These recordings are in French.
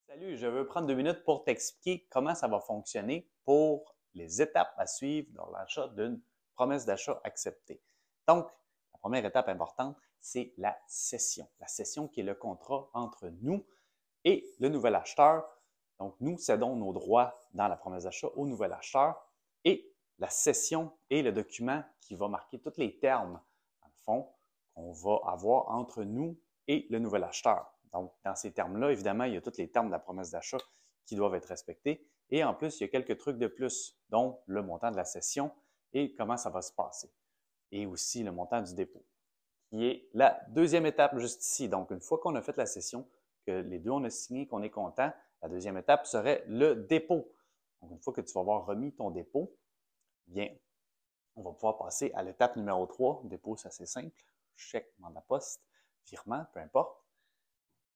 Salut, je veux prendre 2 minutes pour t'expliquer comment ça va fonctionner pour les étapes à suivre dans l'achat d'une promesse d'achat acceptée. Donc, la première étape importante, c'est la cession. La cession qui est le contrat entre nous et le nouvel acheteur. Donc, nous cédons nos droits dans la promesse d'achat au nouvel acheteur et la cession est le document qui va marquer tous les termes, dans le fond, qu'on va avoir entre nous et le nouvel acheteur. Donc, dans ces termes-là, évidemment, il y a tous les termes de la promesse d'achat qui doivent être respectés. Et en plus, il y a quelques trucs de plus, dont le montant de la cession et comment ça va se passer. Et aussi le montant du dépôt, qui est la deuxième étape juste ici. Donc, une fois qu'on a fait la cession, que les deux on a signé, qu'on est content, la deuxième étape serait le dépôt. Donc, une fois que tu vas avoir remis ton dépôt, bien, on va pouvoir passer à l'étape numéro 3. Dépôt, c'est assez simple. Chèque, mandat poste, virement, peu importe.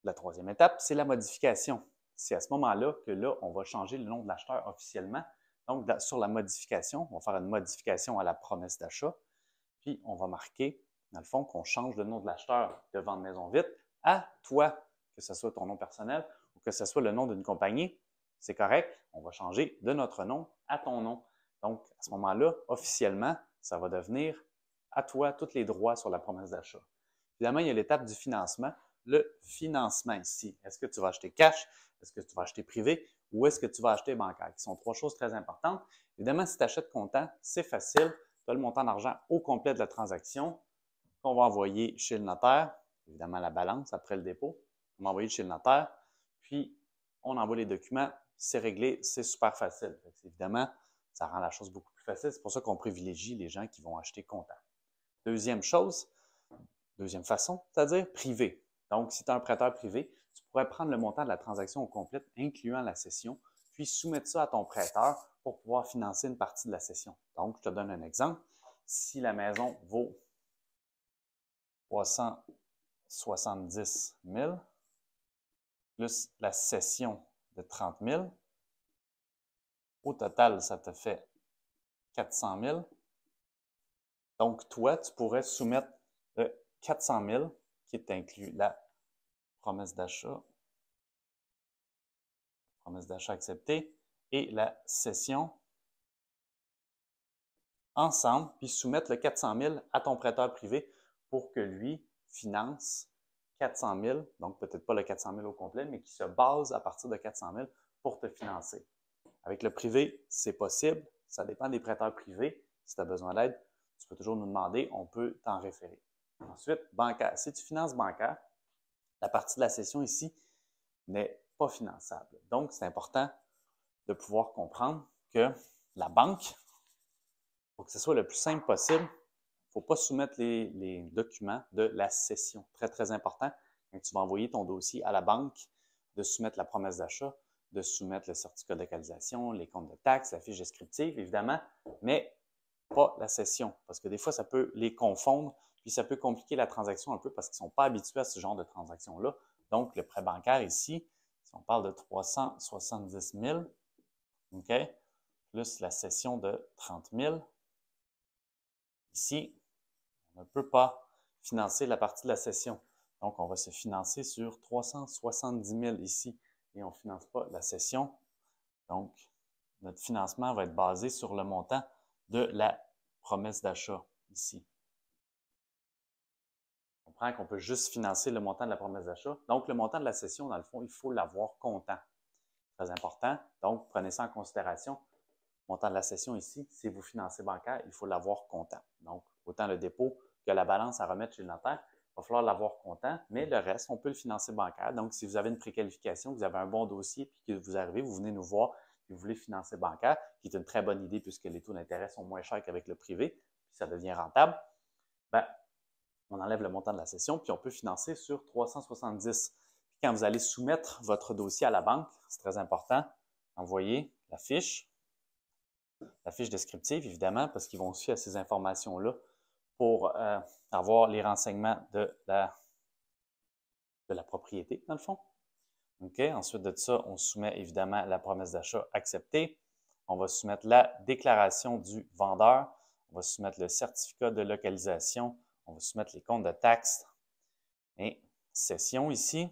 La troisième étape, c'est la modification. C'est à ce moment-là que là, on va changer le nom de l'acheteur officiellement. Donc, sur la modification, on va faire une modification à la promesse d'achat. Puis, on va marquer, dans le fond, qu'on change le nom de l'acheteur de Vente Maison Vite à toi, que ce soit ton nom personnel ou que ce soit le nom d'une compagnie. C'est correct, on va changer de notre nom à ton nom. Donc, à ce moment-là, officiellement, ça va devenir à toi tous les droits sur la promesse d'achat. Évidemment, il y a l'étape du financement. Le financement ici, est-ce que tu vas acheter cash? Est-ce que tu vas acheter privé? Ou est-ce que tu vas acheter bancaire? Qui sont trois choses très importantes. Évidemment, si tu achètes comptant, c'est facile. Tu as le montant d'argent au complet de la transaction qu'on va envoyer chez le notaire. Évidemment, la balance après le dépôt. On va envoyer chez le notaire. Puis, on envoie les documents. C'est réglé. C'est super facile. Évidemment, ça rend la chose beaucoup plus facile. C'est pour ça qu'on privilégie les gens qui vont acheter comptant. Deuxième chose, deuxième façon, c'est-à-dire privé. Donc, si tu es un prêteur privé, tu pourrais prendre le montant de la transaction au complet, incluant la cession, puis soumettre ça à ton prêteur pour pouvoir financer une partie de la cession. Donc, je te donne un exemple. Si la maison vaut 370 000 plus la cession de 30 000, au total, ça te fait 400 000. Donc, toi, tu pourrais soumettre 400 000, qui est inclus la promesse d'achat acceptée, et la cession ensemble, puis soumettre le 400 000 à ton prêteur privé pour que lui finance 400 000, donc peut-être pas le 400 000 au complet, mais qui se base à partir de 400 000 pour te financer. Avec le privé, c'est possible. Ça dépend des prêteurs privés. Si tu as besoin d'aide, tu peux toujours nous demander, on peut t'en référer. Ensuite, bancaire. Si tu finances bancaire, la partie de la cession ici n'est pas finançable. Donc, c'est important de pouvoir comprendre que la banque, pour que ce soit le plus simple possible, il ne faut pas soumettre les documents de la cession. Très, très important. Quand tu vas envoyer ton dossier à la banque, de soumettre la promesse d'achat, de soumettre le certificat de localisation, les comptes de taxes, la fiche descriptive, évidemment, mais pas la cession. Parce que des fois, ça peut les confondre, puis ça peut compliquer la transaction un peu parce qu'ils ne sont pas habitués à ce genre de transaction-là. Donc, le prêt bancaire ici, si on parle de 370 000, OK, plus la cession de 30 000, ici, on ne peut pas financer la partie de la cession. Donc, on va se financer sur 370 000 ici et on ne finance pas la cession. Donc, notre financement va être basé sur le montant de la promesse d'achat ici. On comprend qu'on peut juste financer le montant de la promesse d'achat. Donc, le montant de la cession, dans le fond, il faut l'avoir comptant. Très important. Donc, prenez ça en considération. Le montant de la cession ici, si vous financez bancaire, il faut l'avoir comptant. Donc, autant le dépôt que la balance à remettre chez le notaire, il va falloir l'avoir comptant, mais le reste, on peut le financer bancaire. Donc, si vous avez une préqualification, vous avez un bon dossier, puis que vous arrivez, vous venez nous voir, puis vous voulez financer bancaire, qui est une très bonne idée puisque les taux d'intérêt sont moins chers qu'avec le privé, puis ça devient rentable, bien, on enlève le montant de la cession, puis on peut financer sur 370. Puis quand vous allez soumettre votre dossier à la banque, c'est très important, envoyez la fiche descriptive, évidemment, parce qu'ils vont suivre ces informations-là pour avoir les renseignements de la propriété, dans le fond. OK. Ensuite de ça, on soumet évidemment la promesse d'achat acceptée. On va soumettre la déclaration du vendeur. On va soumettre le certificat de localisation. On va soumettre les comptes de taxes. Et cession ici,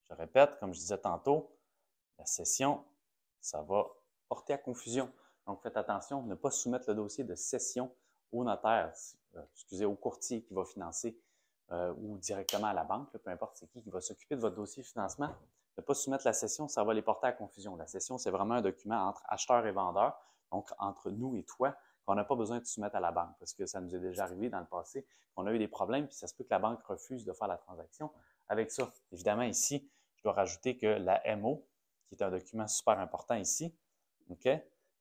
je répète, comme je disais tantôt, la cession, ça va porter à confusion. Donc, faites attention, ne pas soumettre le dossier de cession au notaire, au courtier qui va financer ou directement à la banque, peu importe c'est qui va s'occuper de votre dossier de financement. Ne pas soumettre la cession, ça va les porter à confusion. La cession, c'est vraiment un document entre acheteur et vendeur, donc entre nous et toi, qu'on n'a pas besoin de soumettre à la banque parce que ça nous est déjà arrivé dans le passé qu'on a eu des problèmes puis ça se peut que la banque refuse de faire la transaction avec ça. Évidemment, ici, je dois rajouter que la MO, qui est un document super important ici, OK?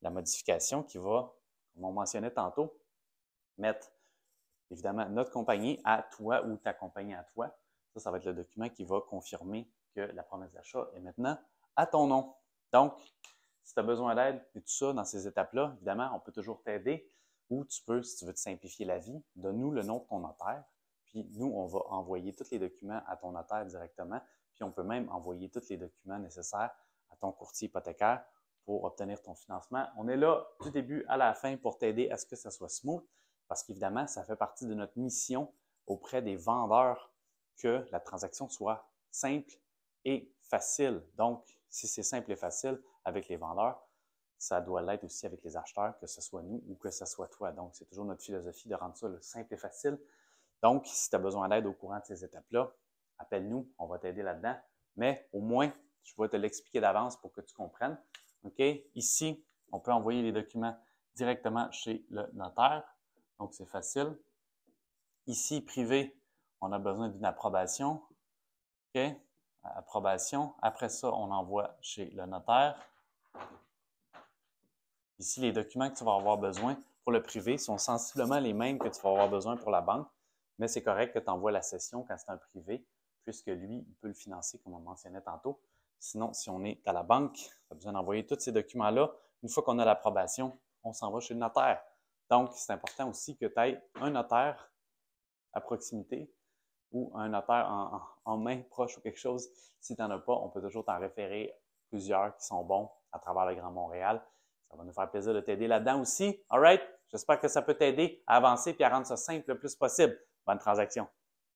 La modification qui va, comme on mentionnait tantôt, mettre évidemment notre compagnie à toi ou ta compagnie à toi. Ça va être le document qui va confirmer que la promesse d'achat est maintenant à ton nom. Donc, si tu as besoin d'aide et tout ça dans ces étapes-là, évidemment, on peut toujours t'aider ou tu peux, si tu veux te simplifier la vie, donne-nous le nom de ton notaire. Puis nous, on va envoyer tous les documents à ton notaire directement. Puis on peut même envoyer tous les documents nécessaires à ton courtier hypothécaire pour obtenir ton financement. On est là du début à la fin pour t'aider à ce que ça soit smooth parce qu'évidemment, ça fait partie de notre mission auprès des vendeurs que la transaction soit simple et facile. Donc, si c'est simple et facile avec les vendeurs, ça doit l'être aussi avec les acheteurs, que ce soit nous ou que ce soit toi. Donc, c'est toujours notre philosophie de rendre ça simple et facile. Donc, si tu as besoin d'aide au courant de ces étapes-là, appelle-nous, on va t'aider là-dedans. Mais au moins, je vais te l'expliquer d'avance pour que tu comprennes. OK? Ici, on peut envoyer les documents directement chez le notaire. Donc, c'est facile. Ici, privé, on a besoin d'une approbation. OK? Approbation. Après ça, on envoie chez le notaire. Ici, les documents que tu vas avoir besoin pour le privé sont sensiblement les mêmes que tu vas avoir besoin pour la banque, mais c'est correct que tu envoies la cession quand c'est un privé, puisque lui, il peut le financer, comme on mentionnait tantôt. Sinon, si on est à la banque, tu as besoin d'envoyer tous ces documents-là. Une fois qu'on a l'approbation, on s'en va chez le notaire. Donc, c'est important aussi que tu aies un notaire à proximité ou un notaire en main proche ou quelque chose. Si tu n'en as pas, on peut toujours t'en référer plusieurs qui sont bons à travers le Grand Montréal. Ça va nous faire plaisir de t'aider là-dedans aussi. All right? J'espère que ça peut t'aider à avancer et à rendre ça simple le plus possible. Bonne transaction.